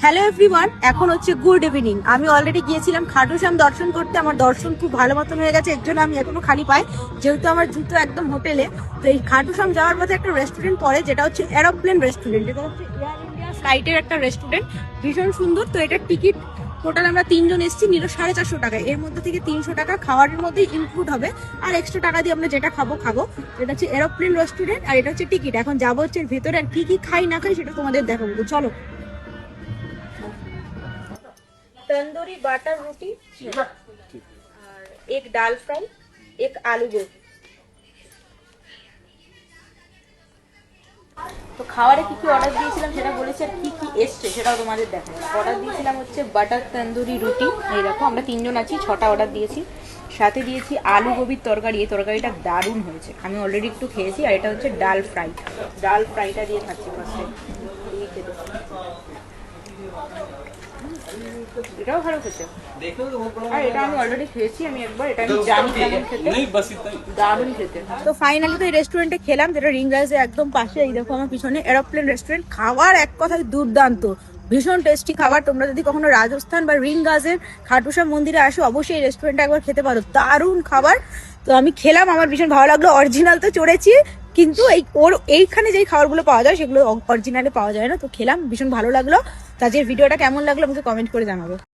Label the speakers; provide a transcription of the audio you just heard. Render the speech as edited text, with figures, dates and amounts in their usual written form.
Speaker 1: Hello everyone, এখন হচ্ছে good evening. আমি অলরেডি গিয়েছিলাম খাটু শ্যাম দর্শন করতে। আমার দর্শন খুব ভালো মতন হয়ে গেছে, এর জন্য আমি এখনো খালি পাই, যেহেতু আমার জুতো একদম হোটেলে। তো এই খাটু শ্যাম যাওয়ার পথে একটা রেস্টুরেন্ট পড়ে, যেটা হচ্ছে এরোপ্লেন রেস্টুরেন্ট। এটা হচ্ছে এয়ার ইন্ডিয়া ফ্লাইটের একটা রেস্টুরেন্ট, ভীষণ সুন্দর। তো এটার টিকিট টোটাল আমরা 3 জন এসেছি, নিল 450 টাকা। এর মধ্যে থেকে 300 টাকা খাওয়ারের মধ্যে ইনক্লুড হবে, আর এক্সট্রা টাকা দিয়ে আমরা যেটা খাবো। এটা হচ্ছে এরোপ্লেন রেস্টুরেন্ট, আর এটা হচ্ছে টিকিট। এখন যাবো হচ্ছে এর ভেতরে, আর কি কি খাই না খাই সেটা তোমাদের দেখাবো। তো চলো। तंदूरी बटर रोटी और एक दाल फ्राई, एक आलू गोभी। তো খাবারে কি কি অর্ডার দিয়েছিলাম সেটা বলেছি, আর কি কি এসছে সেটাও তোমাদের দেখাই। অর্ডার দিয়েছিলাম হচ্ছে বাটার তন্দুরি রুটি। এই দেখো, আমরা 3 জন আছি, 6টা অর্ডার দিয়েছি। সাথে দিয়েছি আলু গোবির তরকারি। এই তরকারিটা দারুণ হয়েছে, আমি অলরেডি একটু খেয়েছি। আর এটা হচ্ছে ডাল ফ্রাই। ডাল ফ্রাইটা দিয়ে খাচ্ছি ফার্স্টে। এটাও ভালো খেতে, আর এটা আমি অলরেডি খেয়েছি আমি একবার। এটা আমি জানি কেমন খেতে, দারুণ খেতে। তো ফাইনালি তো এই রেস্টুরেন্টে খেলাম, যেটা রিং রাইজের একদম পাশে। এই দেখো আমার পিছনে এরোপ্লেন রেস্টুরেন্ট। খাবার এক কথায় দুর্দান্ত, ভীষণ টেস্টি খাবার। তোমরা যদি কখনো রাজস্থান বা রিং রাজের খাটু শ্যাম মন্দিরে আসো, অবশ্যই এই রেস্টুরেন্টে একবার খেতে পারো, দারুণ খাবার। তো আমি খেলাম, আমার ভীষণ ভালো লাগলো। অরিজিনাল তো চড়েছি, কিন্তু এইখানে যেই খাবারগুলো পাওয়া যায় সেগুলো অরিজিনালে পাওয়া যায় না। তো খেলাম, ভীষণ ভালো লাগলো। তো আজকের ভিডিওটা কেমন লাগলো আমাকে কমেন্ট করে জানাবো।